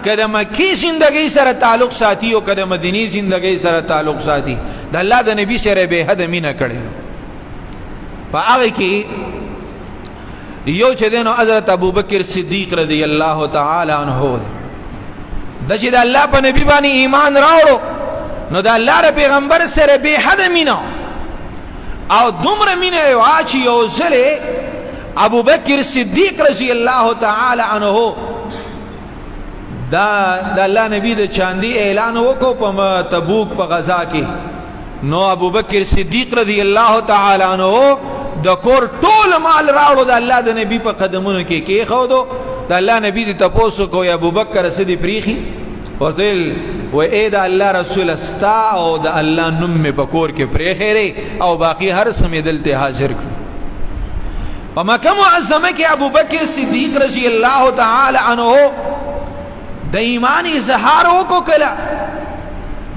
که د مکی زندگی سره تعلق ساتي او که د مدینی زندگی سره تعلق ساتي د الله د نبی سره به حد مینه کړي په هغه کې یو چې دینو حضرت ابوبکر صدیق رضی الله تعالی عنہ د چې د الله په نبی باندې ایمان راوړو نو د الله پیغمبر سره به حد مینه او دومره مینه واچي یو ځله ابوبکر صدیق رضی الله تعالی عنہ دا د الله نبی د چاندی اعلان وکړو په تبوک په غزا کې نو ابوبکر صدیق رضی الله تعالی عنہ د کور ټول مال راوړو د الله د نبی په قدمونو کې کې خودو د الله نبی د تپوسو کو ابوبکر صدیق پریخي ورته و اے د الله رسول استا او د الله نوم په کور کې پرې خیره او باقی هر سمې دلته حاضر کړ په مکه معظمه کې ابوبکر صدیق رضی الله تعالی عنہ د ایمان اظهار وکړه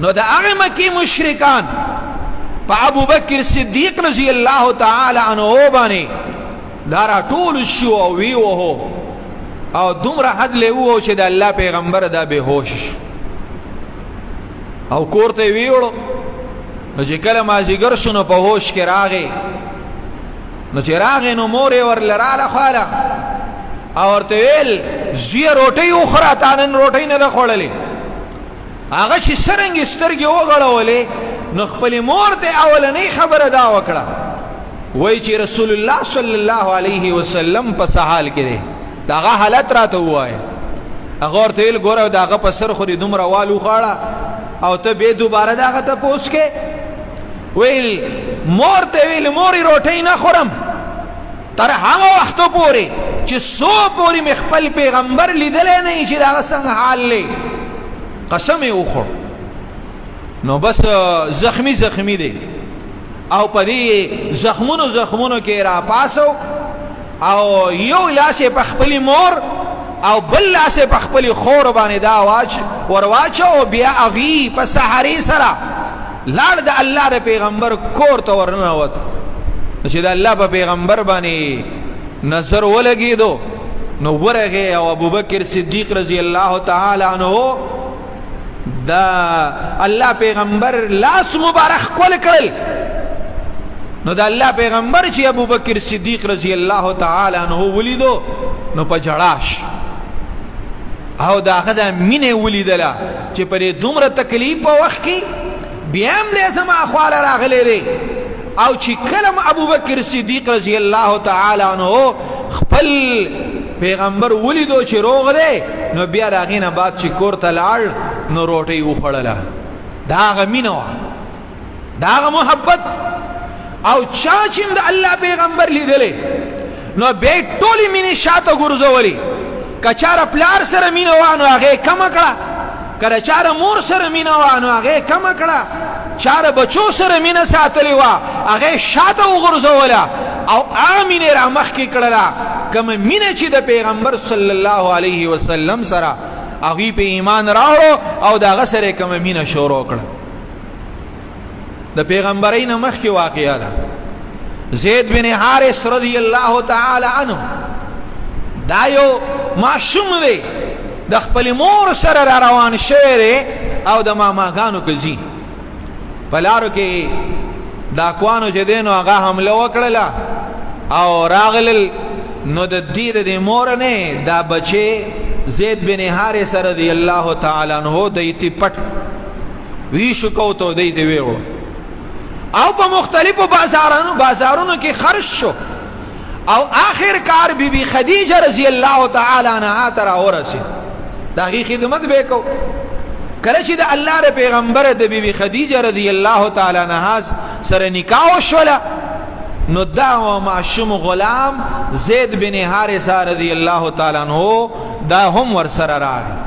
نو د هغه مکی مشرکان په ابوبکر صدیق رضی الله تعالی عنہ باندې دارا ټول شو او وی وو او دومره حد له وو چې د الله پیغمبر دا به هوش او کوړته ویوړو نو چې کله ما زیګر شنو په هوش کې راغی نو چې راغی نو مور ور لراله خاله او ورته ویل زی روټي اخرى تانن روټي نه خوړلې هغه چې سرنګ سترګې وغړولې نو خپل مور ته اولنې خبره دا وکړه وای چې رسول الله صلی الله علیه وسلم په سحال کې دی داغه حالت راته وای هغه ورته ویل ګوره داغه په سر خو دې دومره والو خاړه او ته به دوباره داغه ته پوس کې ویل مور ته ویل موري روټي نه خورم تر هغه وخت پورې چې سو پورې مې خپل پیغمبر لیدلې نه چې داغه څنګه حال لې قسم یې وخور نو بس زخمی دی او په دې زخمونو کې را پاسو او یو لاس په خپل مور او بل لاس په خپل خور باندې دا ورواچو بیا اغي په سحری سره لاړ د الله ر پیغمبر کور ته ورنوت چې د الله په پیغمبر باندې نظر ولګیدو نو ورغه او ابوبکر صدیق رضی الله تعالی عنہ دا الله پیغمبر لاس مبارک کول کړل نو دا الله پیغمبر چې ابوبکر صدیق رضی الله تعالی عنہ ولیدو نو په جړاش او دا غدا مینه ولیدله چې په دومره تکلیف په وخت کې بیا هم لازم اخوال راغلي دي او چې کلم ابوبکر صدیق رضی الله تعالی عنہ خپل پیغمبر ولیدو چې روغ دی نو بیا راغینه بعد چې کور ته لاړ نو روټي وخړله دا غمینه دا محبت او چا چې د الله پیغمبر لیدلې نو به ټولي مینه شاته ګرځولې کچاره پلار سره مینه وانه هغه کم کړه کله چاره مور سره مینه وانه هغه کم کړه چاره بچو سره مینه ساتلې وا هغه شاته وګرځوله او امینه را مخ کې کړه کوم مینه چې د پیغمبر صلی الله علیه وسلم سره هغه په ایمان راوړو او دا غسره کوم مینه شروع کړه د پیغمبرین مخ کې واقعا ده زید بن حارث رضی الله تعالی عنہ دا یو معصوم دی د خپل مور سره را روان شوی او د ماماګانو کزي بلارو کې ډاکوانو چې دینو هغه حمله وکړه او راغلل نو د دې د مور نه دا بچي زید بن حارث رضی الله تعالی عنہ د ایتی پټ وی شو کو ته دی ویو او په مختلفو بازارونو کې خرج شو او آخر کار بی بی خدیجه رضی الله تعالی عنها تر اورسه داغي خدمت وکاو کله چې د الله ر پیغمبر د بی بی خدیجه رضی الله تعالی عنها سره نکاح وشوله نو دا معصوم غلام زید بن حارث رضی الله تعالی عنہ دا هم ور سره راغی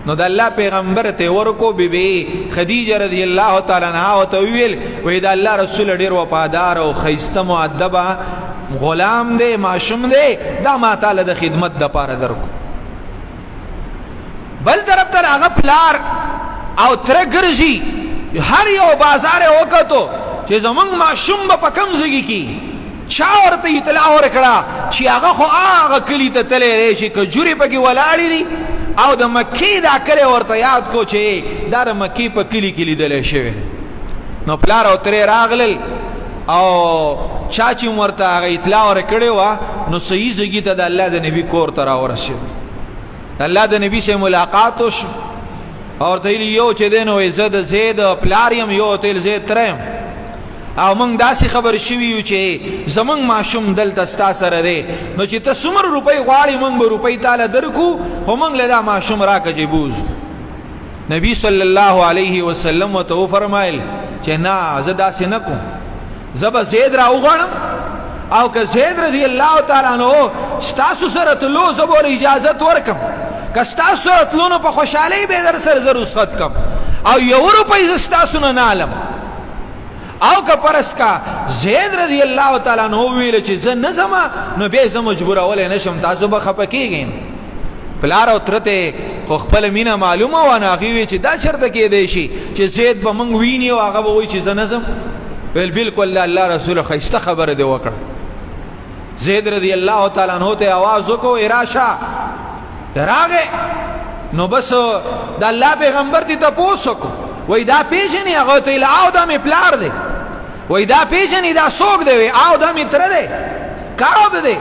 نو د الله پیغمبر ته ورکو بی بی خدیجه رضی الله تعالی عنها او ته ویل وې دا الله رسول ډیر وفادار او خیسته مؤدبه غلام دی معصوم دی دا ما تعالی د خدمت د پاره درکو بل طرف ته هغه پلار او تر ګرځي هر یو بازار وکړو چې زمونږ معصوم په کم ځای کې چا ورته اطلاع ورکړه چې هغه خو هغه کلی ته تللی شي کجوري پکې ولاړې دي او د مکی دا کلی ورته یاد کو چې دا د مکی په کلی کې لیدلی شوی. نو پلار او ترې راغلل او چا چې ورته هغه اطلاع ورکړې وه نو صحیح ځګي ته د الله د نبي کور ته راورسېد. د الله د نبي سره ملاقات وشو او ورته ویلي یو چې دی نو زه د زید پلار یم، یو ورته ویل زید تره یم، او موږ داسې خبر شوي یو چې زموږ ماشوم دلته ستا سره دی، نو چې ته څومره روپۍ غواړې موږ به روپۍ تاله درکو، خو موږ له دا ماشوم راکړه چې بوځو. نبي صلی الله علیه وسلم ورته وفرمایل چې نه زه داسې نه کوم، زه به زید را وغواړم او که زید رضی الله تعالی عنه ستاسو سره تلو زه به اجازت ورکم، که ستاسو سره تلو نو په خوشحالۍ به در سره زه رخصت کم او یو روپۍ زه ستاسو نه نالم. او که پرس کا زید رضی الله تعالی عنہ ویل چې زه نه ځم نو بیا زه مجبورولی نشم، تاسو به خفه کیږئ. پلار او ترته خو خپل مینه معلومه وه، نو هغې وی چې دا چېرته کیدی شي چې زید به موږ ویني او هغه به وایي چې زه نه ځم. ویل بالکل د الله رسول ښایسته خبره دې وکړه. زید رضی الله تعالی عنہ ته آواز وکړو راشه. راغې نو بس د الله پیغمبر ته تپوس وکړو، وای دا پیژنې؟ هغه ته ویل او دا مې پلار دی. وای دا پیژنې دا څوک دی؟ او دا مې تره دی، کعب دی.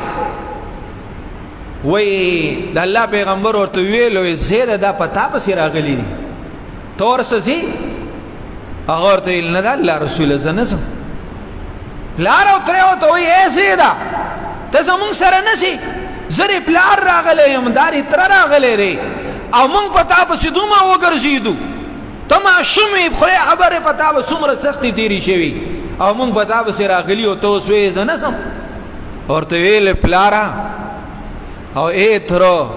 وای د الله پیغمبر ورته ویل زیده دا په تا پسې راغلی دي، ته ورسه ځې؟ هغه ورته ویل نه د الله رسوله زه نه ځم. پلار او تره ورته وایي ای زیده ته زمونږ سره نه ځې؟ زه دې پلار راغلی یم، دا دې تره راغلی دی او موږ په تا پسې دومره وګرځېدو، ته ماشوم یې، خدای خبرې په تا به څومره سختې تېرې شوي او موږ په تا پسې راغلي او ته اوس وایې زه نه ځم. ورته ویل پلاره او ای تره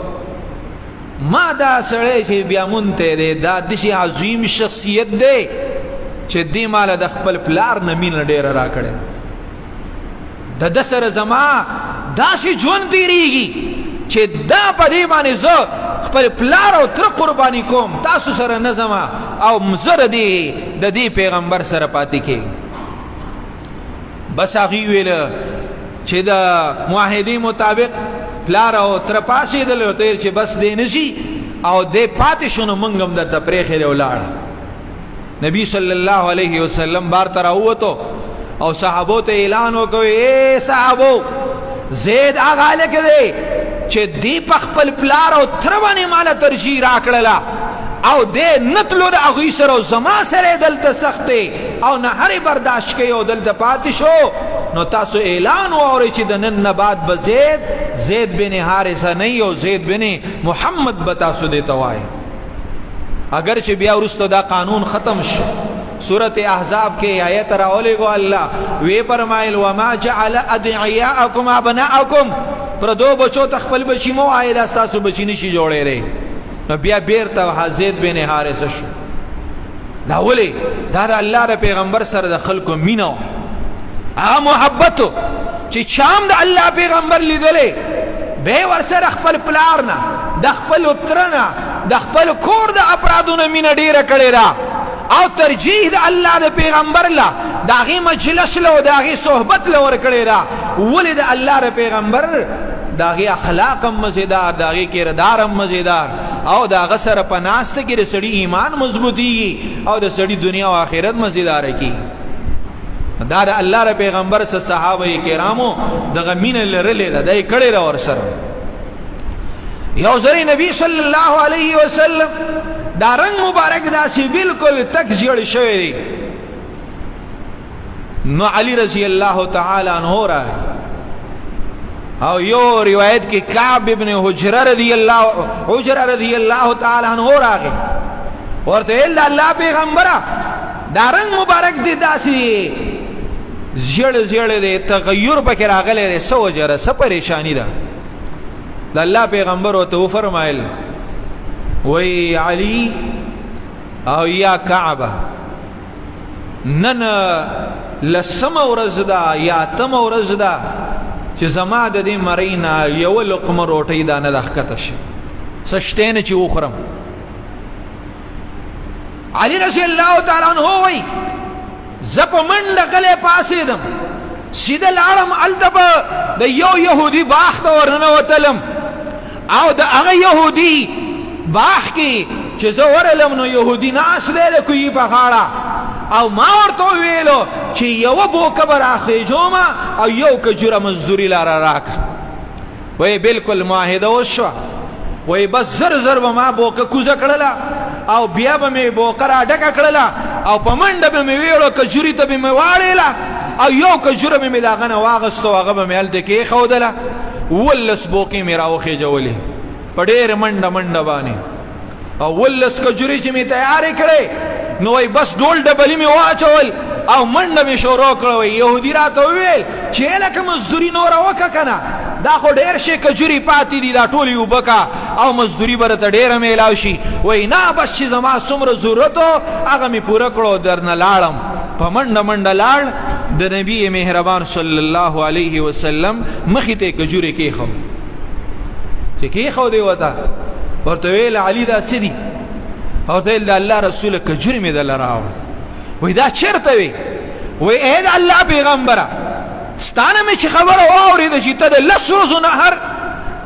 ما دا سړی چې بیا مونته دی دا داسې عظیم شخصیت دی چې دې ماله د خپل پلار نه مینه ډېره راکړې، د ده سره زما داسې ژوند تېرېږي چې دا په دې باندې زه خپل پلار او تره قرباني کوم، تاسو سره نه ځم او زه د دې پیغمبر سره پاتې کېږم. بس هغې ویله چې د معاهدې مطابق پلار او تره پاڅېدل، ورته ویل چې بس دی نه ځي او دی پاتې شو نو موږ هم درته پرېښې دی ولاړه. نبی صلی الله علیه وسلم بار ته راووتو او صحابو ته اعلان وکړ ای صحابو زید هغه هلک دی چې دی په خپل پلار او تره باندې ماله ترجیح راکړله او دی نه تلو د هغوی سره او زما سره دلته سخت دی او نه هرې برداشت کوي او دلته پاتې شو. نو تاسو اعلان واورئ چې د نن نه بعد به زید بن حارثه نه او زید بن محمد به تاسو دې ته وایي. اگر چې بیا وروسته دا قانون ختم شو، سورت احزاب کې آیت راولېږو الله وی فرمایل وما جعل ادعیاءکم ابناءکم، پردو بچو ته خپل بچي مو وایي دا ستاسو بچي نشي جوړېدی. نو بیا بیرته زید بن حارثه شو. دا ولې؟ دا د الله د پیغمبر سره د خلکو مینه وه، هغه محبت و چې چام د الله پیغمبر لیدلی به ورسره خپل پلار نه د خپل تره نه د خپل کور د افرادو نه مینه ډېره کړې ده او ترجیح د الله د پیغمبر له د هغې مجلس له او د هغې صحبت له ورکړې ده. ولې د الله د پیغمبر د هغې اخلاق هم مزیدار، د هغې کردار هم مزیدار او د هغه سره په ناسته کې د سړي ایمان مضبوطېږي او د سړي دنیا او آخرت مزیداره کېږي. دا د الله د پیغمبر سره صحابه کرامو دغه مینه لرلې ده، دا یې کړې ده ورسره. یو ځلې نبي صلی الله علیه وسلم دا رنگ مبارک داسې بالکل تک زیړ شوی دی. نو علی رضی الله تعالی عنہ راغی او یو روایت کې کعب ابن حجره رضی الله تعالی عنہ راغی ورته ویل الله پیغمبره دا رنگ مبارک دی داسې زیړ دی، تغیر پکې راغلی دی، څه وجه ده، څه پریشانی ده؟ د الله پیغمبر ورته وفرمایل وی علی او یا کعبه نن لسمه ورځ ده یا اتمه ورځ ده چې زما د دې مرۍ نه یوه لقمه روټۍ دا نه ده ښکته شي، څه شتی نه چې وخورم. علی رضی الله تعالی عنہ وی زه په منډه غلی پاڅېدم، سیده لاړم هلته به د یو یهودي باغ ته ورننوتلم او د هغه یهودي باغ کې چې زه ورلم نو یهودي ناست دی د کوهي په غاړه او ما ورته وویلو چې یوه بوکه به راخېجومه او یو کجوره مزدوري لاره راکړه وایي بلکل معاهده وشوه وایي بس زر زر به ما بوکه کوزه کړله او بیا به مې بوکه را ډکه کړله او په منډه به مې ویړو کجوري ته به مې واړېله او یو کجوره به مې د هغه نه واغستو هغه به مې هلته کېښودله 18 بوکې مې راوخېجولې په ډېر منډه منډه باندې او 18 کجوري چې مې تیارې کړې نو وایي بس ډول ډبلي مې واچول او منډه مې شروع کړه وایي یهودي راته وویل چې لکه مزدوري نوره وکړه که نه دا خو ډېر شی کجوري پاتې دي دا ټولې اوبه که او مزدوري به درته ډېره میلاو شي وایي نه بس چې زما څومره ضرورت و هغه مې پوره کړو درنه لاړم په منډه منډه لاړ د نبی مهربان صلی الله علیه وسلم مخې ته کجورې کېښود چې کېښودې ورته ورته ویل علي دا څه دي او ورته ویل د الله رسوله کجورې مې دله راوړه وایي دا چېرته وې وایي ای د الله پیغمبره ستانه مې چې خبره واورېده چې ته د 10 ورځو نهر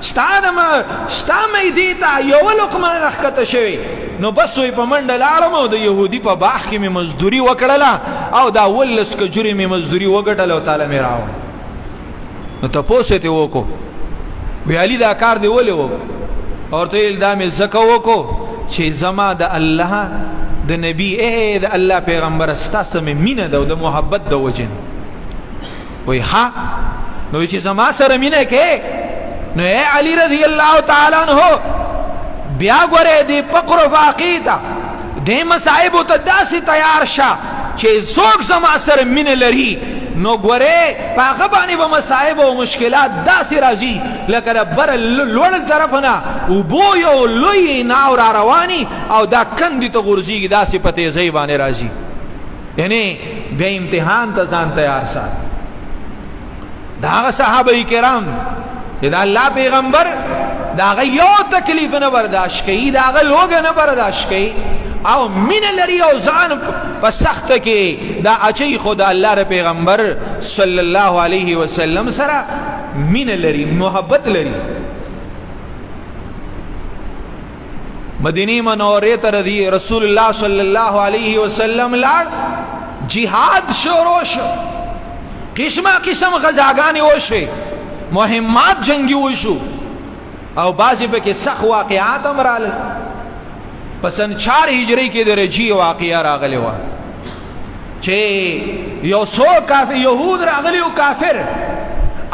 ستا معدې ته یوه لقمه نه ښکته شوې نو بس وایي په منډه لاړم او د یهودي په باغ کې مې مزدوري وکړله او دا 18 کجورې مې مزدوري وګټله او تاله مې راوړه نو تپوس یې ترې وکړو وی علي دا کار دې ولې وکړو او ورته ویل دا مې ځکه وکړو چې زما د الله د نبي ای د الله پیغمبره ستا سره مې مینه ده او د محبت د وجې نه وی ها نو چې زما سره مینه کې نو ای علي رضی الله تعالی عنہ بیا ګوره دې فقر و فاقې ته دې مصائبو ته داسې تیار شه چې څوک زما سره مینه لري نو ګوره په هغه باندې به مصائب او مشکلات داسې راځي لکه د بره لوړ طرف نه اوبو یو لوی ناو را رواني او دا کندې ته غورځېږي داسې په تیزۍ باندې راځي یعنی بیا امتحان ته ځان تیار ساتي دا هغه صحابه کرام چې د الله پیغمبر دا هغه یو تکلیف نه برداشت کوي دا هغه لوږه نه برداشت کوي او مینه لري او ځان په سخته کې دا اچوي خو د الله د پیغمبر صلی الله علیه وسلم سره مینه لري محبت لري مدینه منورې ته رسول الله صلی الله علیه وسلم لاړ جهاد شروع شو قسمه قسم غزاګانې وشوې مهمات جنگي وشو او بعضې پکې سخت واقعات هم رالل په سن 4 هجري کې د رجی واقعه راغلی وه چې یو څو کافر یهود راغلی و کافر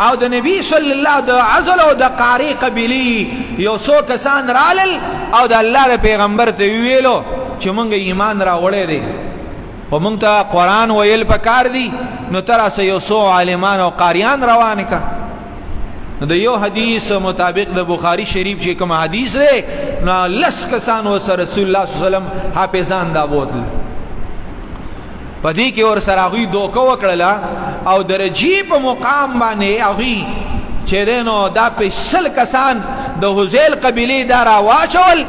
او د نبی صلی الله د عزل او د قاری قبیلې یو څو کسان رالل او د الله پیغمبر ته ویلو چې مونږ ایمان راوړی دی و مونږ ته قرآن ویل پکار دی نو تراسه یو څو عالمان او قاریان روان که نو د یو حدیث مطابق د بخاری شریف چې کوم حدیث دی نو 10 کسان ورسره رسول الله صلی الله علیه وسلم حافظان دا بوتل په دې کې ورسره هغوی دوکه وکړله او د رجی په مقام باندې هغوی چې دی نو دا 100 کسان د حذیل قبیلې دا راواچول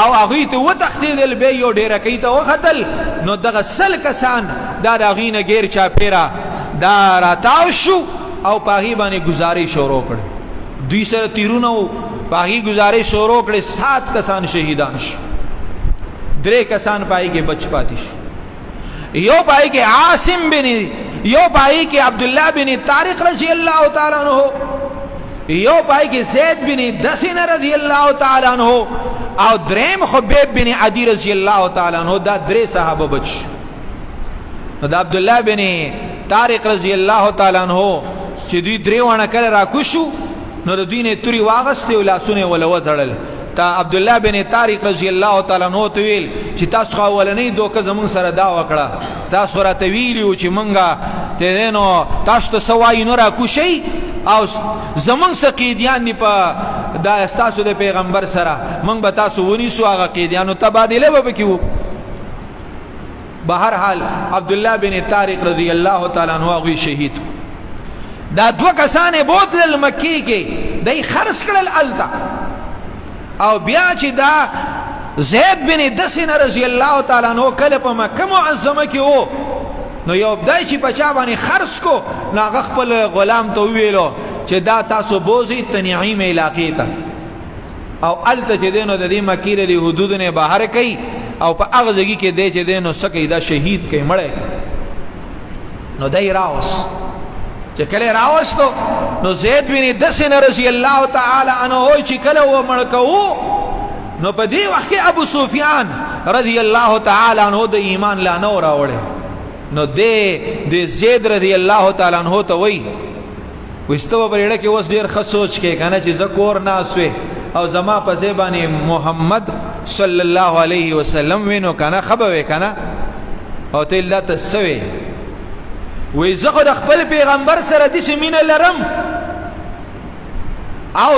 او هغوی ته وتښتېدل بیا یو ډیرکۍ ته وختل نو دغه 100 کسان دا د هغوی نه غیر چاپېره دا راتاو شو او په هغې باندې ګزارې شروع کړې دوی سره تیرونه و په هغې ګزارې شروع کړې 7 کسان شهیدان شو 3 کسان په هغې کې بچ پاتې شو یو په هغې کې عاصم بن یو په هغې کې عبدالله بن طارق رضی الله تعالی عنہ یو په هغې کې زید بن دسنه رضی الله تعالی عنہ او دریم خبیب بن عدی رضی الله تعالی عنہ دا 3 صحابه بچ نو دا عبدالله بن طارق رضی الله تعالی عنہ چې دوی 3 وانه کله راکوشو نو د دوی نه توري واغستې او لاسونه ولا وتړل تا عبدالله بن طارق رضی الله تعالی عنہ ته ویل چې تاسو خو ولنې دوکه زمون سره دا وکړه تاسو راته ویلو چې مونږه ته نو تاسو ته سوای نو راکوشي او زمون سره قیدیان دی په دا تاسو د پیغمبر سره مونږ به تاسو ونیسو هغه قیدیانو تبادله به کیو بهر حال عبدالله بن طارق رضی الله تعالی عنہ هغوی شهید دا 2 کسانې بوتلل مکی کې دی خرڅ کړل الته او بیا چې دا زید بن دسنه رضی الله تعالی عنہ کله په مکه معظمه کې و نو یو بدای چې بچا باندې خرڅ کو نو هغه خپل غلام ته ویلو چې دا تاسو بوزي تنعیم علاقې ته او الته چې دینو د دې مکی له حدود نه بهر کوي او په هغه ځای کې دی چې دینو سکه دا شهید کوي مړی نو دای راوس چې کله راوستو نو زید بن دسن رضی الله تعالی عنہ چې کله و مړ کوو نو په دې وخت کې ابو سفیان رضی الله تعالی عنہ د ایمان لا نو راوړل نو د زید رضی الله تعالی عنہ ته وای وستو پرېړه کې اوس ډیر ښه سوچ کې کنه چې زکور ناسوي او زما په زبانی محمد صلی الله علیه وسلم وینو کنه خبره کنه او ته الله تسوي وې زه د خپل پیغمبر سره د سمینه لرم او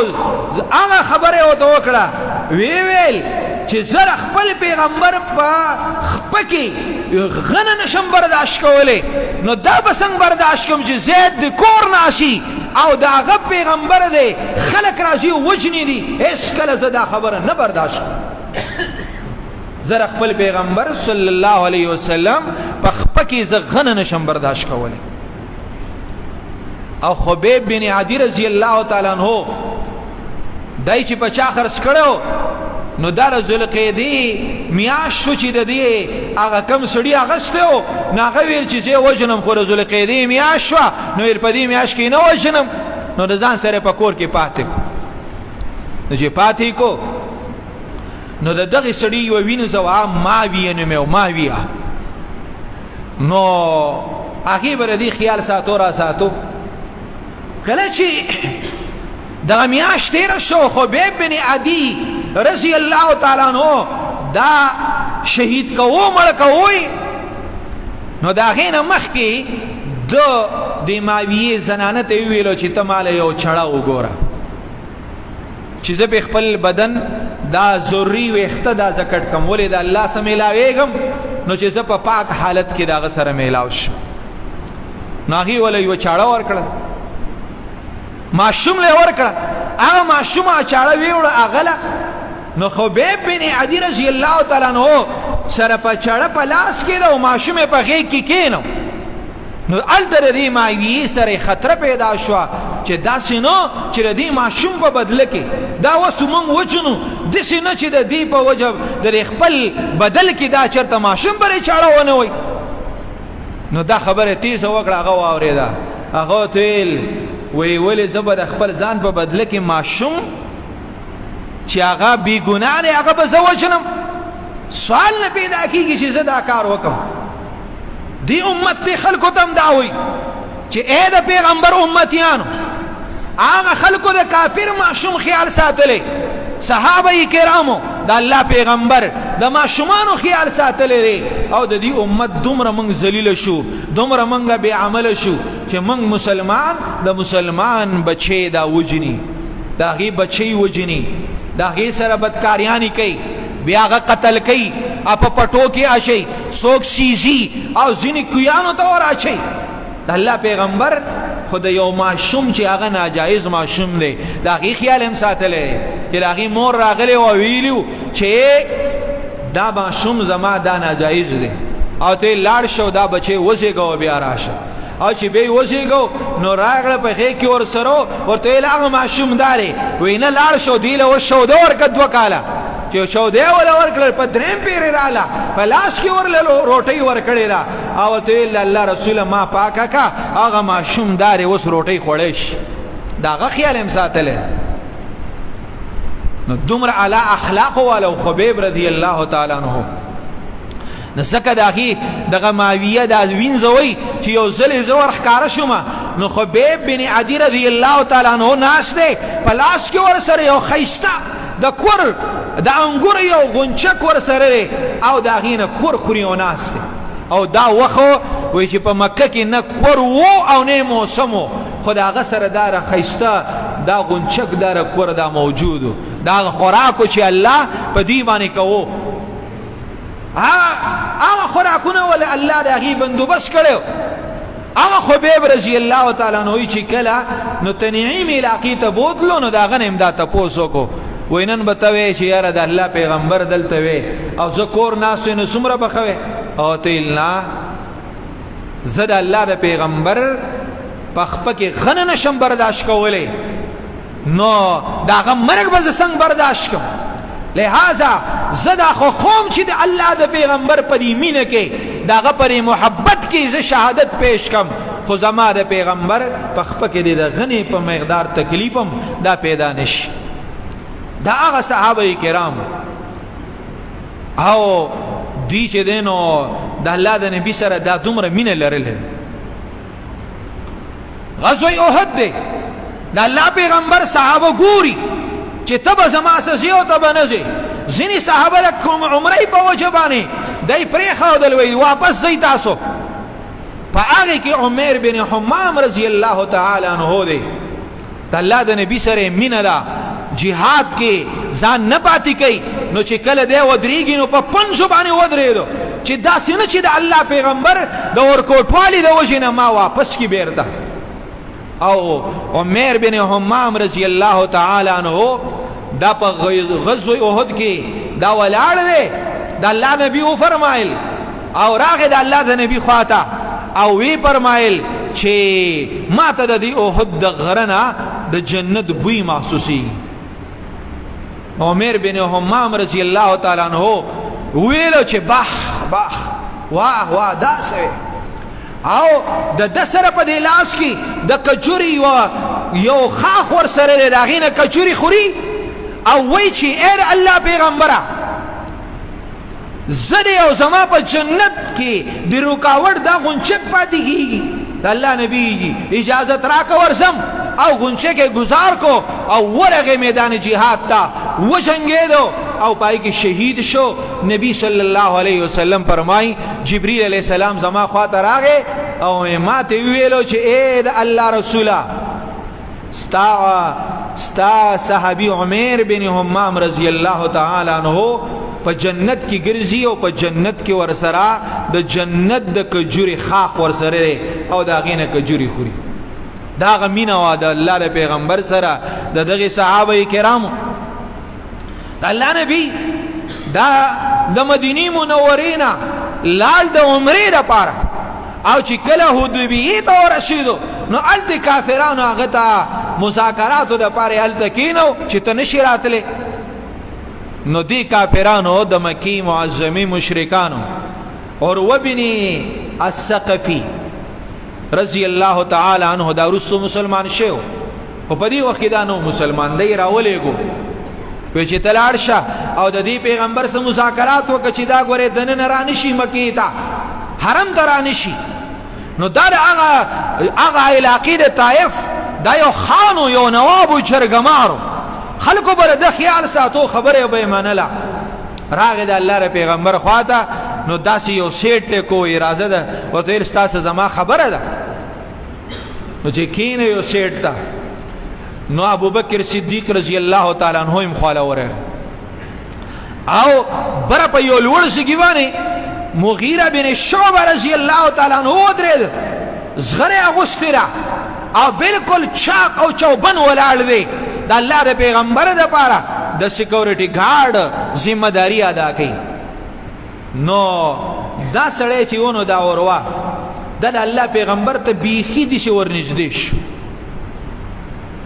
هغه خبره او ته وکړه ویل چې زه خپل پیغمبر په خپکی غنه نشم برداشت کولې نو دا بسنګ برداشت کوم چې زید د کور ناشي او دا هغه پیغمبر دی خلک راځي وجنی دي هیڅ کله زه دا خبره نه برداشت زه خپل پیغمبر صلی الله علیه وسلم په خپکی زه غنه نشم برداشت کولی او خبیب بن عدی رضی الله تعالی عنہ دای چې په چا خرڅ کړو نو دار ذوالقعدې میاشت شو چې د دې هغه کم سړي اغسته نو هغه ویل چې زه وجنم خو ذوالقعدې میاشت شو نو په دې میاشت کې نه وجنم نو د ځان سره په کور کې پاتې کو نو چې پاتې کو نو د دغه سړي یو وینځ وا ماویه نو ماویه نو هغه بر دې خیال ساتو را ساتو کله چې دغه میاشت تیر شو خبیب بن عدی رضی الله تعالی عنہ دا شهید کوو مړ کوي نو دا غینه مخ کې د ماویه زنانه ته ویلو چې ته مال یو چړه وګوره چې زه په خپل بدن دا ضروري وخته دا زکټ کم ولې دا الله سم ملاويګم نو چې زه په پاک حالت کې دا سره میلاو شم ناغي ولا یو چاړه ور کړ ماشوم له ور کړ هغه ماشوم چاړه ویوړ اغله نو خبیب بن عدی رضی الله تعالی عنہ سره په چاړه په لاس کې دا ماشوم په غېږ کې کینو نو الته دې ماوی سره خطر پیدا شو چې داسې نو چې دې ماشوم په بدله کې دا وسومم وجنو داسې نه چې د دې په وجه د خپل بدل کې دا چرته ماشوم پرې چاړه ونه وي نو دا خبره تیز وکړه هغه واورېده هغه تل وی ولې زبر خپل ځان په بدله کې ماشوم چې هغه بی ګناه نه هغه به زوجنم سوال نه پیدا کیږي چې زه دا کار وکم دی امت ته خلکو تم داوي چې اے د پیغمبر امتیانو هغه خلکو د کافر ماشوم خیال ساتلې صحابه کرامو د الله پیغمبر د ماشومانو خیال ساتلې او د دې امت دومره موږ ذلیل شو دومره موږ بے عمل شو چې موږ مسلمان د مسلمان بچي دا وجني دا غي بچي وجني دا غي سره بدکاریانی کوي بیا هغه قتل کوي اپ پټو کې اشي سوک سیزي او ځینې کویانو ته وراشي د الله پیغمبر خود یو ماشوم چې هغه ناجایز ماشوم دی دا غي خیال هم ساتلې چې دا غي مور راغلی او ویلو چې دا ماشوم زما دا ناجایز دی او ته لاړ شو دا بچي وځيګو بیا راشه او چې به وځيګو نو راغله په غي کې ور سره ورته لاغه ماشوم داري وینه لاړ شو دی له شو دا ورکد وکاله چې شو دی ولا ورکل په دریم پیر رااله په لاس کې ورلو روټي ورکړی را او ته الله رسول ما پاکه کا هغه ماشوم داري وس روټي خوړې شي داغه خیال هم ساتل نو دومره علی اخلاق ولو خبیب رضی الله تعالی عنہ نسکه داغي دغه ماویه د وینځوي چې یو ځل زور ښکارا شوم نو خبیب بن عدی رضی الله تعالی عنہ ناس دی په لاس کې ور سره یو خیستا د کور د انګور یو غونچک ور سره او دا غینه کور خوريو ناس دی او دا وخو وای چې په مکه کې نه کور وو او نه موسمو خداغه سره دار خیستا دا غونچک دار کور دا موجودو دا خوراکو چې الله په دی باندې کوو هغه خوراکونه ول الله دا غي بندوبس کړو هغه خبیب رضی الله تعالی عنہ چې کله نو تنعیم علاقه ته بوتلو نو دا غنم دا تاسو کو وینن بتوي چې یاره د الله پیغمبر دلته وي او ذکر ناس نو سمره بخوي او تلنا زد الله د پیغمبر پخپه کې غن نشم برداشت کولې نو داغه مرګ به زه څنګه برداشت کم. لہذا زه دا خو خوم چې د الله د پیغمبر په دې مینه کې داغه پرې محبت کې زه شهادت پیش کم، خو زما د پیغمبر په خپه کې د غنی په مقدار تکلیفم دا پیدا نشي. دا هغه صحابه کرام او دی چې دینو د الله د نبی سره دا دومره مینه لرله. غزوه احد دی د الله پیغمبر صحابه ګوري چې تب زما سزي او تب نه زي ځینې صحابه د کوم عمرې په وجه باندې دای پرېښودل وی واپس ځئ تاسو. په هغې کې عمر بن حمام رضی الله تعالی عنه دی. د الله د نبی سره مینه ده، جهاد کې ځان نه پاتې کوي. نو چې کله دی ودرېږي نو په پنجو باندې ودرېدو چې داسې نه چې د الله پیغمبر د ورکوټوالي د وجې نه ما واپس کي بیرته. او عمر بن حمام رضی الله تعالی عنه دا په غزوه احد کې دا ولاړ دی. د الله نبی و فرمایل او راغی د الله د نبی خواته او وی فرمایل چې ما ته د دې احد د غره نه د جنت بوی محسوسي. عمر بن حمام رضی الله تعالی عنہ ویلو چې بخ بخ واه واه داسې او د سره په دې لاس کې د کجوري یو خاخ ور سره د هغې نه کجوري خوري او وی چې اے الله پیغمبره زه دې او زما په جنت کې د رکاوټ دا غونچک پاتې کېږي. د الله نبی اجازت راکه ورځم او غونچه کې گزار کو او ورغه میدان جهاد تا وجنگیدو او پای کې شهید شو. نبی صلی الله علیه وسلم فرمای جبرئیل علیہ السلام زما خواته راغی او ما ته ویلو چې اے د الله رسوله ستا صحابي عمر بن حمام رضی الله تعالی عنہ په جنت کې ګرځي او په جنت کې ورسره د جنت د کجوري خاخ ورسره او دا غینه کجوري خوري. دا غمینه وا د الله د پیغمبر سره د دغه صحابه کرامو. د الله نبی دا د مدینه منورې نه لال د عمرې لپاره او چې کله حدیبیې ته ورسېدو نو هلته کافرانو هغه ته مذاکراتو دپاره هلته کینو چې ته نشي راتلی. نو دی کافرانو د مکی معظمې مشرکانو عروه بن الثقفي رضی الله تعالی عنہ دا وروسته مسلمان شو، خو په دې وخت کې دا نو مسلمان دی. راولېږو وی چې ته لاړ شه او د دې پیغمبر سره مذاکرات وکړه چې دا ګورې دننه رانشي مکې ته حرم ته رانشي. نو دا د هغه علاقې د طایف دا یو خانو یو نوابو جرګمارو خلکو بر د خیال ساتو خبره به منله. راغی د الله پیغمبر خواته نو داسې یو سیټ کو اراده ده ورته ستاسو زما خبره ده. نو چې کینه یو سیټ ته نو ابوبکر صدیق رضی الله تعالی عنہ هم خاله وره او بر په یو لوړ سګی باندې مغیره بن شعبه رضی الله تعالی عنہ ودرېد زغره اغوستره او بالکل چاق او چوبن ولاړ دی. د الله د پیغمبر د پاره د سکیورټي گارد ذمہ داری ادا کړي. نو دا سړی چې ونه دا وروا د الله پیغمبر ته بیخي دي چې ورنږدې شو.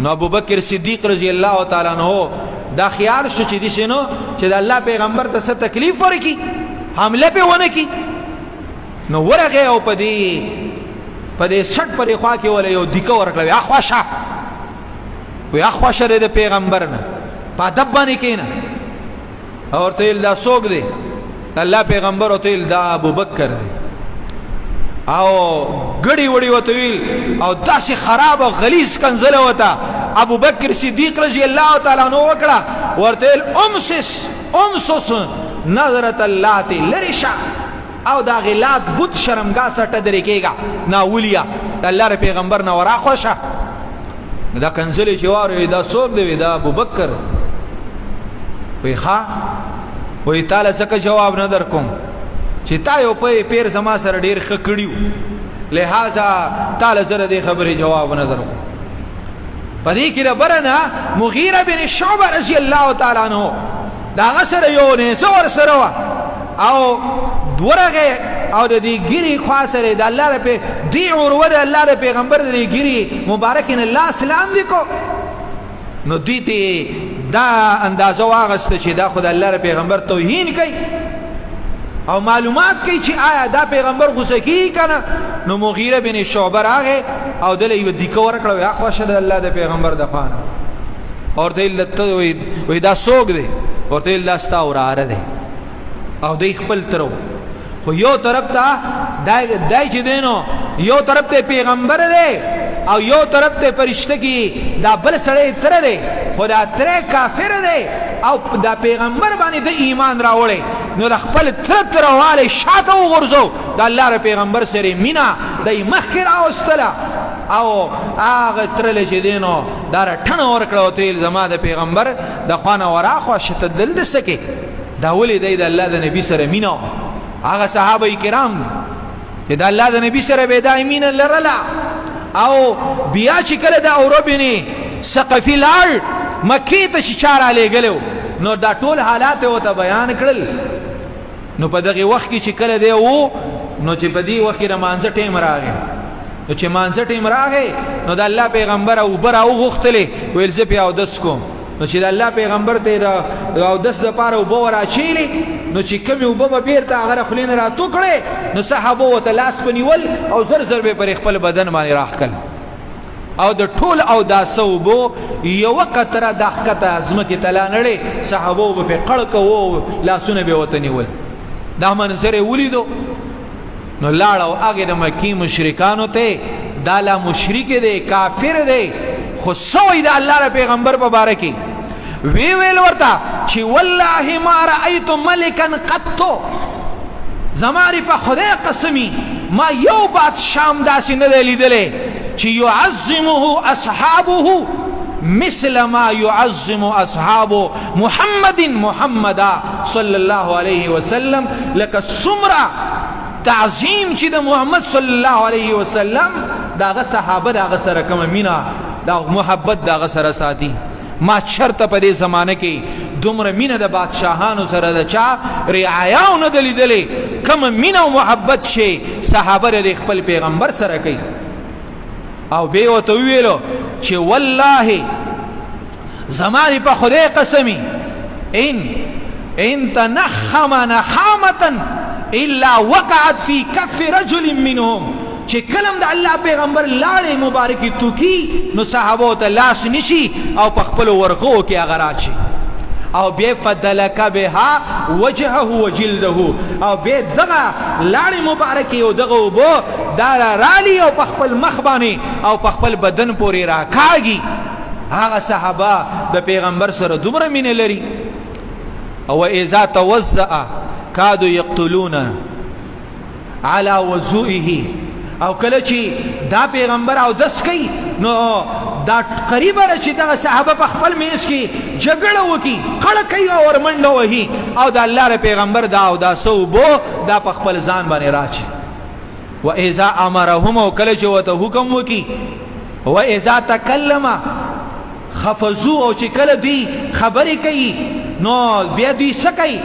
نو ابوبکر صدیق رضی الله تعالی عنہ دا خیال شو چې دي شنو چې د الله پیغمبر ته څه تکلیف ورکړي حمله په ونه کی. نو ورغه او پدې شټ پرې خوا کې ولا یو دیکه ورکړه اخواشه وی اخواشه د پیغمبر نه په ادب باندې کینا اور تل دا سوق دی الله پیغمبر او تل دا ابوبکر دی او غړي وړي وته ویل او داسې خراب او غلیظ کنزله وته ابوبکر صدیق رضی الله تعالی عنہ وکړه ورته امسس نظرت اللات لرشا او دا غلات بوت شرمګا سټه درې کېګا نا ولیا الله پیغمبر نه ورا خوشه دا کنزله جوار دا سوق دی دا ابوبکر وی ښا وی تعالی زکه جواب نه در کوم چې تا یو په پیر زما سره ډیر ښه کړیو لہذا تعالی زره دې خبره جواب نه در کوم. پدې کې ربرنا مغیره بن شعبه رضی الله تعالی عنہ دا غسر یو نه زور سره او دورغه او د دې ګری خاصره د الله رب دی عروه د الله پیغمبر د ګری مبارک ان الله سلام وکړو. نو دوی ته دا اندازه واغسته چې دا خو د الله د پیغمبر توهین کوي او معلومات کوي چې آیا دا پیغمبر غوسه کیږي کنه. نو مغیره بن شعبه راغی او دله یو دیکه ورکړه، یا خو شه د الله د پیغمبر د خوانه اورته لته وی دا سوګ دی، ورته الله ستا وراره دی او دی خپل ترو. خو یو طرف ته دای چې دینو یو طرف ته پیغمبر دی او یو طرف ته فرشته کی دا بل سړی تر دی، خدا تر کافر دی او دا پیغمبر باندې د ایمان راوړي. نو د خپل ترواله شاته وغورځو د الله ر پیغمبر سره مینا دای مخکې راوستله او هغه ترله چې دینو دا ټنه ورکړو تیل زما د پیغمبر د خوانه وراخو شته دل دسکه دا ولې د الله د نبی سره مینا. هغه صحابه کرام چې د الله د نبی سره به دایمین لرلا او بیا چې کله د اوربني ثقفي لار مکی ته چې چاره لګلو نو دا ټول حالات وته بیان کړل. نو په دغه وخت کې چې کله دی وو نو چې په دې وخت کې مانځه ټیم راغی، نو چې مانځه ټیم راغی نو د الله پیغمبر او بر او غختلې ویل زه په او دس کوم. نو چې د الله پیغمبر ته دا او دس د پاره وبو راچېلې نو چې کمی وبو به بیرته هغه خلین را تو کړي نو صحابه وته لاس پنیول او زر زر به پر خپل بدن باندې راخکل او د ټول او دا صوبو یو قطره د حقته ازمکه تلا نړي صحابه په قړ کو لاسونه به وته نیول. دا منظر ولیدو نو لاړو هغه د مکی مشرکانو ته دا لا مشرک دی کافر دی خو سوی د الله ر پیغمبر مبارکی وی ویل ورته چې والله ما رأيت ملكا قط، زماری په خدای قسمی ما یو بادشاہ داسې نه دی لیدلی چې يعظمه اصحابه مثل ما يعظم اصحاب محمد صلی الله علیه وسلم. لکه څومره تعظیم چې د محمد صلی الله علیه وسلم داغه صحابه داغه سره کوم مینا دا محبت داغه سره ساتي. ما شرط په دې زمانه کې دومره مینه د بادشاهانو سره د چا رعایاونه دلیدلې کوم مینه او محبت شي صحابه د خپل پیغمبر سره کوي. او به وته ویلو چې والله زمانی په خدای قسمی ان تنخم نخامه الا وقعت في كف رجل منهم، چې کلم د الله پیغمبر لاړې مبارکی توکی نو صحابه ته لاس نشي او په خپل ورغو کې هغه راشي او بیا فدلک بها وجهه وجلده او بیا دغه لاړې مبارکی او دغه وبو دا رالی او په خپل مخ باندې او په خپل بدن پورې راکاږي. هغه صحابه د پیغمبر سره دومره مینه لري. او اذا توزع كادوا يقتلون على وضوئه، او کله چې دا پیغمبر او دس کوي نو دا قریبه چې دا صحابه په خپل میس کې جګړه وکي کړه کوي او ورمنډه وهي او دا الله پیغمبر دا او دا صوبو دا په خپل ځان باندې راچي. و اذا امرهم، او کله چې وته حکم وکي، و اذا تکلم خفزو، او چې کله دی خبرې کوي نو بیا دوی سکي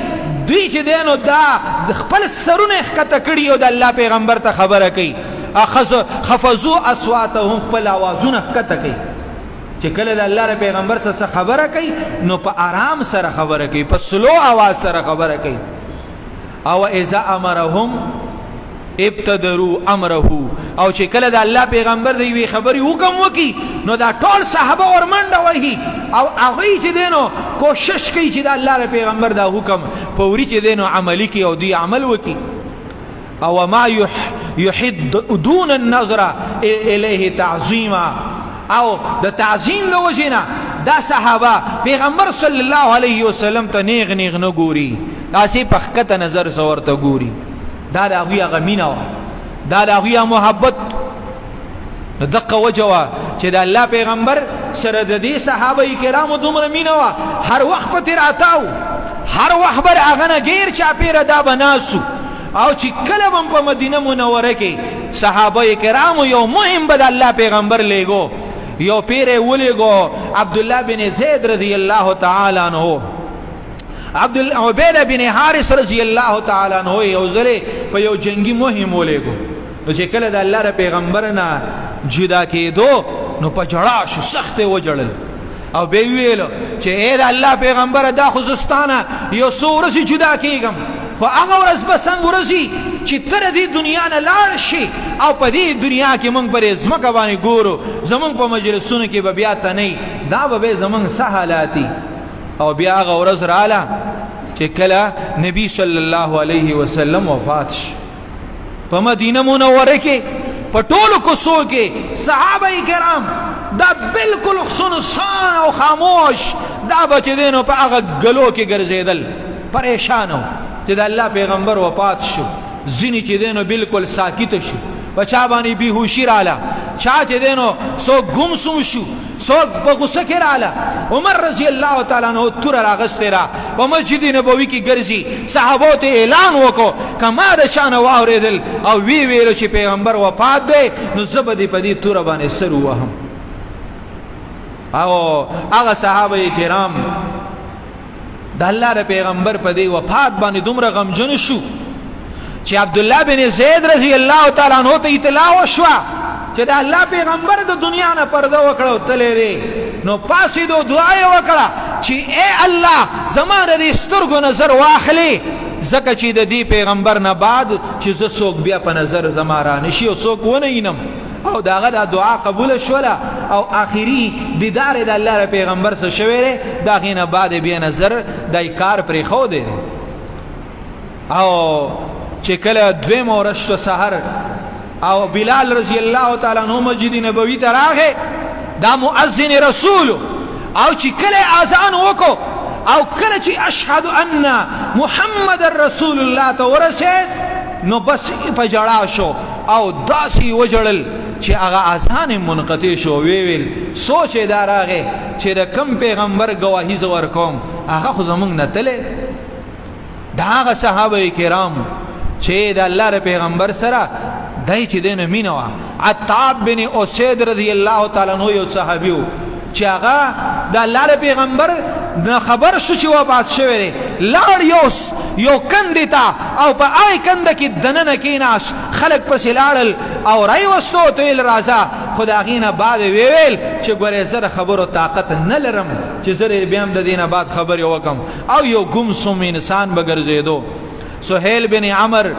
دوی چې دینو دا خپل سرونه ښکته کړي او د الله پیغمبر ته خبره کوي. خفزو اصواتهم، خپل आवाजونه ښکته کوي. چې کله د الله پیغمبر سره خبره کوي نو په آرام سره خبره کوي، په سلو आवाज سره خبره کوي. او اذا امرهم ابتدروا امره، او چې کله د الله پیغمبر دی وی خبري حکم وکي نو دا ټول صحابه ورمنډه وهي او هغه چې دینو کوشش کوي چې د الله پیغمبر دا حکم فوري چې دینو عملی کوي او دی عمل وکي. او ما يحد دون النظر الیه تعظیما، او د تعظیم له وجنه دا صحابه پیغمبر صلی الله علیه وسلم ته نیغ نیغ نه ګوري، داسې په ښکته نظر ورته ګوري. دا د هغوی هغه مینه وه، دا د هغوی محبت. دقه وجه وه چې د الله پیغمبر سره د دې صحابه کرامو دومره مینه وه، هر وخت پهې راتاو، هر وخت به هغه نه غیر چاپېره دا به ناست او چې کله به په مدینه منوره کې صحابه کرامو یو مهم به د الله پیغمبر لیږو، یو پیر یې ولیږو عبدالله بن زید رضی الله تعالی عنه، عبیده بن حارث رضی الله تعالی عنہ یو ځلې په یو جنگي مهم ولیږو. نو چې کله د الله پیغمبر نه جدا کېدو نو په جړا شو، سخت وجړل او به ویلو چې اے د الله پیغمبر دا خو زستانه یو څو ورځې جدا کېږم خو هغه ورځ به څنګه ورځي چې تر دې دنیا نه لاړ شي او په دې دنیا کې موږ پرې ځمکه باندې ګورو زموږ په مجلسونو کې به بیا ته نه دا به زموږ څه حالاتي او بیا هغه ورځ راله چې کله نبی صلی الله علیه وسلم وفات شي په مدینه منوره کې په ټولو کوڅو کې صحابه کرام دا بالکل سنسان او خاموش دا به چې دی نو په هغه ګلو کې ګرځېدل پریشان و چې د الله پیغمبر وفات شو ځینې چې دی نو بالکل ساکت شو په چا باندې بیهوشي راله چا چې دی نو څوک ګم سم شو څوک په غصه کې راله عمر رضی الله تعالی عنہ توره راغستې را په مسجد نبوي کې ګرځي صحابو ته اعلان وکړو که ما د چا نه واورېدل او ویلو چې پیغمبر وفات دی نو زه به دې په دې توره باندې سر ووهم او هغه صحابه کرام د الله د پیغمبر په دې وفات باندې دومره غمجن شو چې عبد الله بن زید رضی الله تعالی عنہ ته اطلاع وشوه چې د الله پیغمبر د دنیا نه پرده وکړو تللی دی نو پاسېدو دعا یې وکړه چې اے الله زما د دې سترګو نظر واخلې ځکه چې د دې پیغمبر نه بعد چې زه څوک بیا په نظر زما را نشي او څوک ونه وینم او د هغه دا دعا قبوله شوله او آخري دیدار د الله د پیغمبر سره شوی دی د هغې نه بعد بیا نظر دی کار پرېښودی او چې کله دویمه ورځ شوه سحر او بلال رضی الله تعالی عنہ مسجد نبوي ته راغی دا مؤذن رسول او چې کله اذان وکړو او کله چې اشهد ان محمد رسول الله ته ورسید نو بس په جړا شو او داسې وجړل چې هغه اذان منقطع شو ویل سوچ یې دا راغی چې د کم پیغمبر گواهی زه ورکوم هغه خو زموږ نه تللی د هغه صحابه کرام چې د الله د پیغمبر سره دای چې دینه مینه وا عتاب بن اسید رضی الله تعالی عنہ یو صحابي و چې هغه د الله د پیغمبر نه خبر شو چې وفات شوی دی لاړ یو کندې ته او په هغې کنده کې دننه کېناست خلک پسې لاړل او راوستو ته ویل راځه خو د هغې نه بعد ویل چې ګورې زه د خبرو طاقت نه لرم چې زه بیا هم د دې نه بعد خبرې وکړم او یو ګم سم انسان به ګرځېدو سهیل بن عمر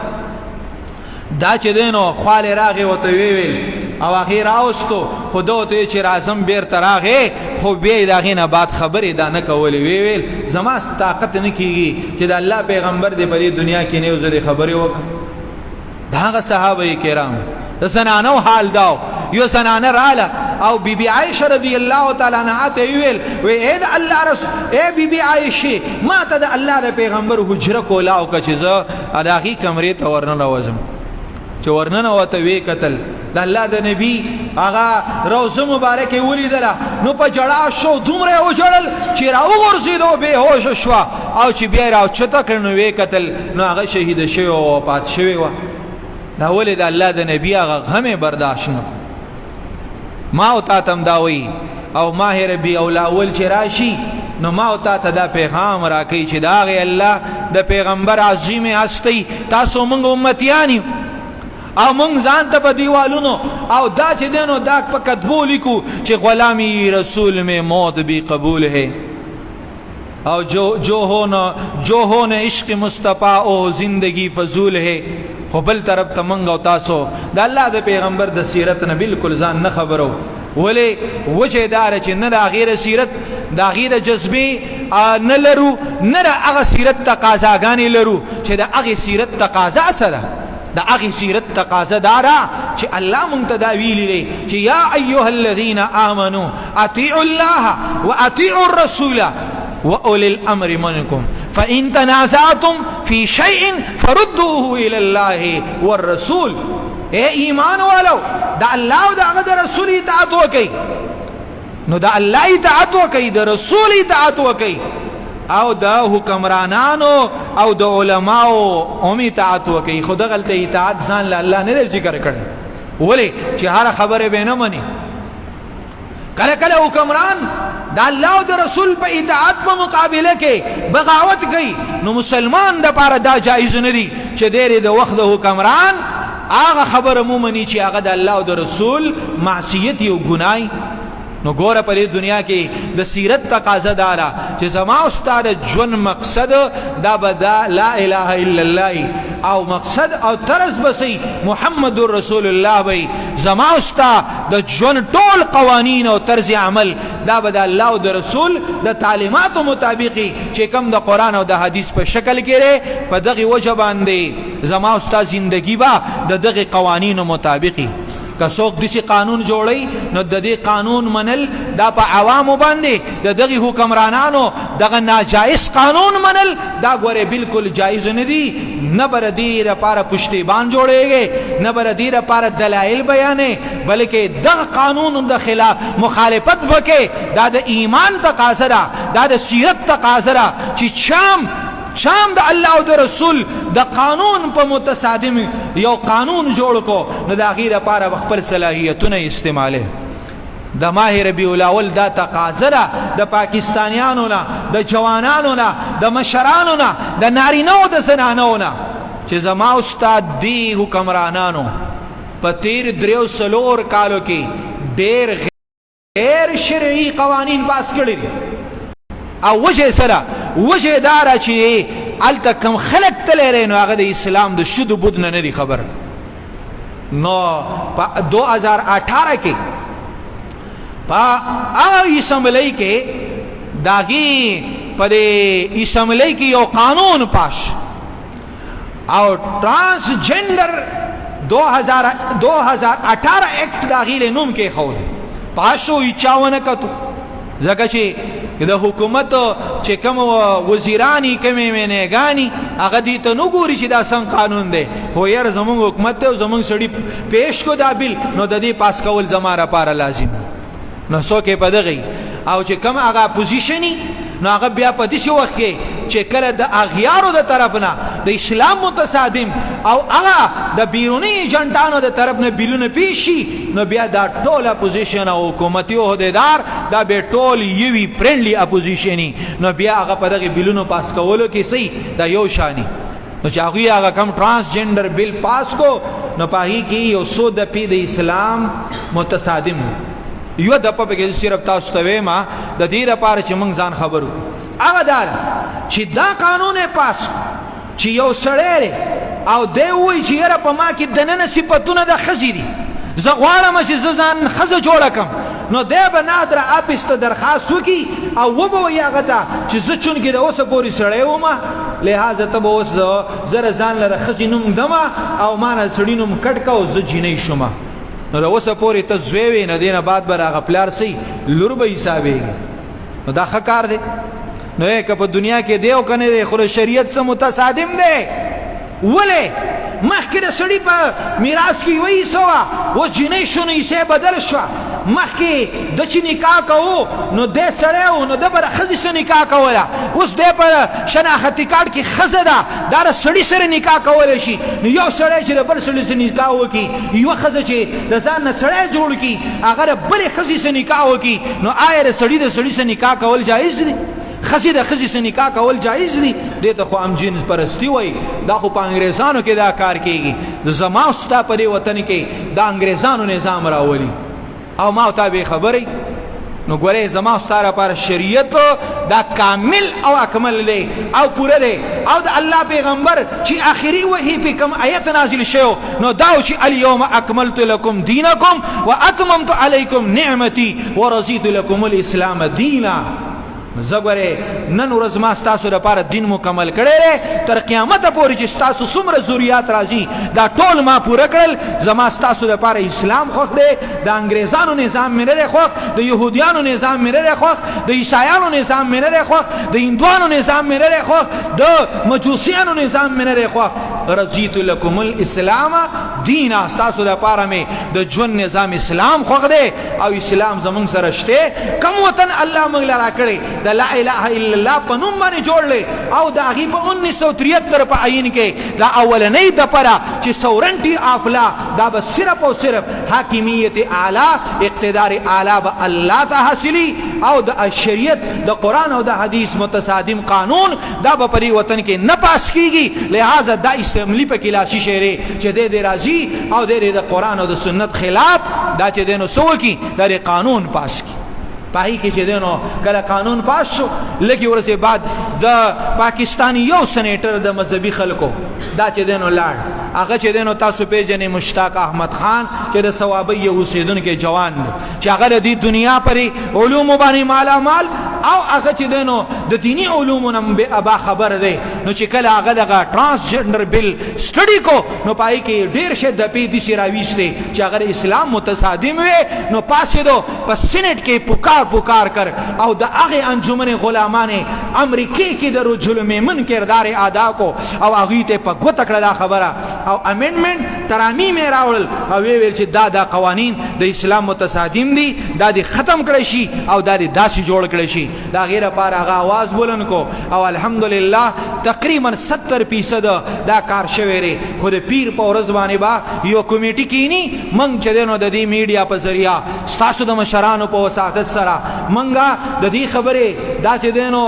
دا چې دی نو خوالی راغې ورته ویل او هغې راوستو خو ده ورته چې راځم بېرته راغې خو بیا یې د هغې نه بعد خبرې دا نه کولې ویل زما طاقت نه کېږي چې د الله پیغمبر دې په دې دنیا کې نه یو ځلې خبرې وکړم د هغه صحابه کرام د زنانو حال داو یو زنانه راله او بی بی عائشه رضی الله تعالی عنها ته ویل و اے د الله رسول اے بی بی عائشه ما ته د الله د پیغمبر حجره کولا او که چې زه د هغې کمرې ته ورننوځم چې ورننوته ویې کتل د الله د نبي هغه روضه مبارکه ولیدله نو په جړا شو دومره یې وژړل چې راوغورځېدو بېهوشه شوه او چې بیا یې راوچته کړ نو ویې کتل نو هغه شهیده شوې وه وفات شوې وه دا ولې د الله د نبي هغه غم یې برداشت نه کړو ما او تا ته هم دا وایي او ماه ربیع الاول چې راشي نو ما او تا ته دا پیغام راکوي چې د هغې الله د پیغمبر عظیم هستۍ تاسو موږ امتیان یو او مونږ ځان ته په دیوالونو او دا چې دی نو دا په کتبو لیکو چې غلامی رسول میں موت بھی قبول ہے او جو ہو نے عشق مصطفیٰ او زندگی فضول ہے خو بل طرف ته مونږ او تاسو د الله د پیغمبر د سیرت نه بالکل ځان نه خبرو ولې وجه داره چې نه د هغې د سیرت د هغې د جذبې نه لرو نه د هغه سیرت تقاضاګانې لرو چې د هغې سیرت تقاضا څه ده دا اغی سیرت تقاضا دارا چې الله مونږ ته دا ویلي دی چې یا ایها الذین آمنوا اطیعوا الله واطیعوا الرسول واولی الامر منکم فان تنازعتم فی شیء فردوه الی الله والرسول اے ایمان والو دا الله او دا هغه د رسول اطاعت وکئ نو دا الله اطاعت وکئ د رسول اطاعت وکئ او د حکمرانانو او د علماو هم اطاعت وکړي خو دغلته اطاعت ځان له الله نه ذکر کړی ولې چې هر خبره به نه مني کله کله حکمران د الله او د رسول په اطاعت په مقابله کې بغاوت کوي نو مسلمان د پاره دا جایز نه دي چې ډېرې د وخت د حکمران هغه خبره مو مني چې هغه د الله او د رسول معصیت او ګناه نو ګوره په دې دنیا کې د سیرت تقاضا داره چې زما استاد ژوند مقصد دا به دا لا اله الا الله او مقصد او طرز بسی محمد رسول الله بی زما استاد د ژوند ټول قوانین او طرز عمل دا به د الله او د رسول د تعلیماتو مطابقي چې کوم د قران او د حدیث په شکل کې لري په دغه وجه باندې زما استاد زندگی با د دغه قوانینو مطابقي که څوک دسی قانون جوړي نو د دې قانون منل دا په عوامو باندې د دغه حکمرانانو دغه ناجایز قانون منل دا ګوره بالکل جایز نه دي نه بر دې لپاره پشتیبان جوړيږي نه بر دې لپاره دلایل بیانې بلکې دغه قانون د خلاف مخالفت وکي دا د ایمان تقاضا ده دا د سیرت تقاضا ده چې شام د الله او د رسول د قانون په متصادم یو قانون جوړ کو نو د غیر لپاره خپل صلاحیتونه استعماله د ماه ربیع الاول دا تقاضا ده د پاکستانیانو نه د جوانانو نه د مشرانو نه د نارینه او د زنانو نه چې زما استاد دی حکمرانانو په تیر دریو سلور کالو کې ډېر غیر شرعي قوانین پاس کړي او وجه سره وجه دارا چې الته کم خلق تلری نو هغه د اسلام د شود بود نه لري خبر نو په 2018 کې په اسمبلی کې داغي په اسمبلی کې یو قانون پاش او ترانسجنډر 2018 ایکټ داغي له نوم کې خو پاشو 51 کتو ځکه چې د حکومت چې کوم وزیرانی کومې منېګانی هغه دې ته نو ګوري چې دا څنګه قانون دی خو یار زمونږ حکومت ته زمونږ سړي پیش کو دا بیل نو د دې پاس کول زماره لپاره لازم نو څوک په دغه او چې کوم هغه اپوزیشنی نو هغه بیا په دې وخت کې چې کله د اغیارو د طرف نه د اسلام متصادم او هغه د بیرونی ایجنټانو د طرف نه بیلونه پیشي نو بیا دا ټول اپوزیشن او حکومتي عہدیدار دا به ټول یوي فرندلی اپوزیشنی نو بیا هغه په دغه بیلونو پاس کولو کې صحیح دا یو شانی نو چې هغه کم ترانسجنډر بیل پاس کو نو پاهي کې یو سو د پی د اسلام متصادم یو د په کې صرف تاسو ته ما د دې لپاره چې موږ ځان خبرو هغه دار چې دا قانون پاس چې یو سړی او دی وای چې یاره په ما کې دننه صفاتونه د خزي دي زه غواړم چې ځان خزه جوړ کم نو دی به نادر اپس ته درخواست وکي او وبو یاغه ته چې زه چونګې د اوسه پورې سړی ومه لہذا ته به اوس زره ځان لره خزي نوم دمه او ما نه سړي نوم کټ کا او زه جینۍ شومه نو اوسه پورې ته زوی وې نه دینه بعد به هغه پلار سي لور به حسابېږي نو دا ښه کار دی نو که په دنیا کې دی او کنه دی خو شریعت سره متصادم دی ولې مخکې د سړي په میراث کې وایي سوا اوس جینۍ شو نو یې بدل شو مخکې د چې نکاح کوو نو دی سړی و نو ده به د ښځې سره نکاح کوله اوس دی په شناختي کارډ کې ښځه ده دا د سړي سره نکاح کولی شي نو یو سړی چې د بل سړي سره نکاح وکړي یوه ښځه چې د ځان نه سړی جوړ کړي هغه د بلې ښځې سره نکاح وکړي نو آیا د سړي سره نکاح کول جایز دي خزي د خزي سره نکاح کول جایز دي دې ته خو ام جنس پرستی وای دا خو په انګريزانو کې دا کار کیږي زما استا په دې وطن کې دا انګريزانو نظام راولي او ما ته به خبري نو ګوره زما ستاره پر شریعت دا کامل او اکمل دی او پوره دی او د الله پیغمبر چې اخري وحي په کوم آیت نازل شوی نو دا چې اليوم اکملت لكم دینکم واتممت علیکم نعمتي ورضیت لكم الاسلام دینا زګوره نن ورځ ما ستاسو لپاره دین مکمل کړی تر قیامت پورې چې ستاسو څومره ضرورت راځي دا ټول ما پوره کړل زما ستاسو لپاره اسلام خوښ دی د انګريزانو نظام مې نه خوښ د يهوديانو نظام مې نه خوښ د عیسایانو نظام مې نه خوښ د هندوانو نظام مې نه خوښ د مجوسیانو نظام مې نه خوښ رضیت لكم الاسلام دینا ستاسو لپاره مې د ژوند نظام اسلام خوښ دی او اسلام زمونږ سره شته کوم وطن الله موږ لرا کړی د لا اله الا الله په نوم باندې جوړلې او د هغې په 1973 په عین کې دا اولنۍ دپاره چې سورنټي افلا دا به صرف او صرف حاکمیت اعلی اقتدار اعلی به الله ته حاصلي او د شریعت د قرآن او د حدیث متصادم قانون دا به په دې وطن کې نه پاس کیږي لہذا دا اسمبلی په کې لاسي شعرې چې دی راځي او دی د قرآن او د سنت خلاف دا چې دی نو څه وکړي دا قانون پاس کړي پای کې چې دینو کله قانون پاس شو لکه ورځې بعد د پاکستان یو سېنیټر د مذهبي خلکو دا چې دینو لاړ هغه چې دینو تاسو پیژنې مشتاق احمد خان چې د ثوابي اوسیدونکو جوان دی چې هغه د دنیا پرې علوم باندې مالا مال او هغه چې دینو د دینی علومو نه به ابا خبر دی نو چې کله هغه دغه ترانسجنډر بل سټډي کو نو پای کې ډیر شه د پی دي سی راويسته چې اگر اسلام متصادم وي نو پاسې دو په سینټ کې پکار کر او د هغه انجمن غلامان امریکای کې د ظلم من کردار ادا کو او هغه ته په ګوت کړه خبره او امندمنت ترامیم راول او ویل چې دا قوانین د اسلام متصادم دي دا دي ختم کړي شي او دا دي داسې جوړ کړي شي دا غیره پار هغه आवाज بولن کو او الحمدلله تقریبا 70% دا کار شوی ری خو د پیر په ورځ باندې با یو کمیټي کینی منګ چې دینو د دې میډیا په ذریعہ ستاسو د مشرانو په وساتت سره منګه د دې خبره دا چې دینو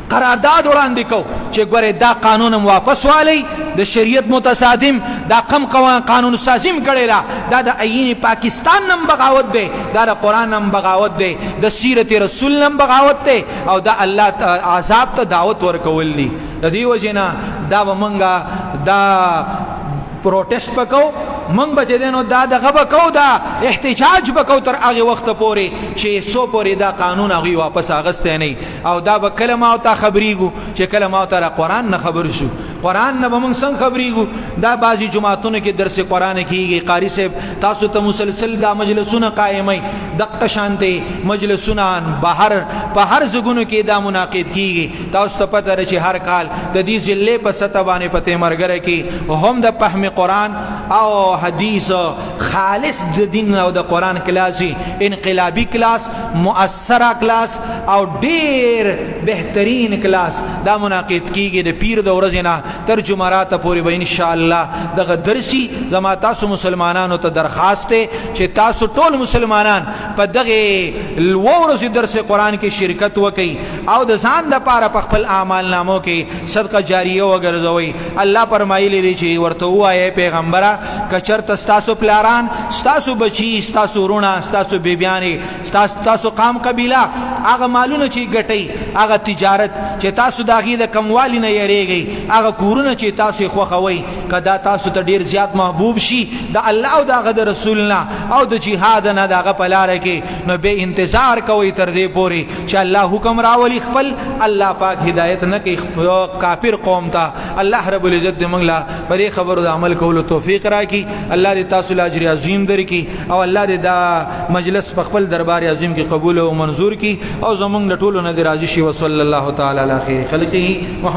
قرارداد وړاندې کو چې ګوره دا قانون واپس والی د شریعت متصادم دا کم قانون سازیم کړي را دا د عین پاکستان نم بغاوت دی دا د قران نم بغاوت دی د سیرت رسول نم بغاوت دی او دا الله عذاب ته دعوت ورکول دي د دې وجنه دا ومنګه دا پروټیسټ وکاو منګ بچ دینو دا دغه وکاو دا احتجاج وکاو تر هغه وخت پورې چې سو پورې دا قانون هغه واپس اغسته نه او دا به کلمه او تا خبرېګو چې کلمه او تر قران نه خبر شو قران نه به موږ څنګه خبرېګو دا بعضی جماعتونو کې درس قران کیږي قاری صاحب تاسو ته مسلسل دا مجلسونه قائمای دغه شانته مجلسونه بهر په هر زګونو کې دا منعقد کیږي تاسو ته پته چې هر کال د دې ضلع په سطح باندې پته مرګره کې هم د فهم قران او حدیث خالص د دین او د قران کلاسي انقلابی کلاس مؤثره کلاس او ډیر بهترین کلاس دا منعقد کیږي د پیر د ورځې نه تر جمعرات پورې به ان شاء الله دغه درسي زما تاسو مسلمانانو ته درخواست ده چې تاسو ټول مسلمانان په دغه ورځې درس قران کې شرکت وکړي او د ځان د پاره په خپل اعمال نامو کې صدقه جاریه وګرځوي الله فرمایلی دی چې ورته وایي پیغمبره کچر تاسو پلاران تاسو بچی تاسو ورونه تاسو بیبیانې تاسو قام قبیله هغه مالونه چې ګټي هغه تجارت چې تاسو داغي د کموالی نه یریږي هغه کورونه چې تاسو خوخوي کدا تاسو ته ډیر زیات محبوب شي د الله او د رسولنا او د جهاد نه دغه پلار کې نو به انتظار کوي تر دې پوري چې الله حکم راولي خپل الله پاک هدایت نه کوي کافر قوم ته الله رب العزت دې موږ لا په دې خبرو د عمل کولو توفیق راکړي الله دې تاسو له اجر عظیم درکړي او الله دې دا مجلس په خپل دربار عظیم کې قبول او منظور کړي او زمونږ د ټولو نه راضي شي وصلی الله تعالی علی خیر خلقه محمد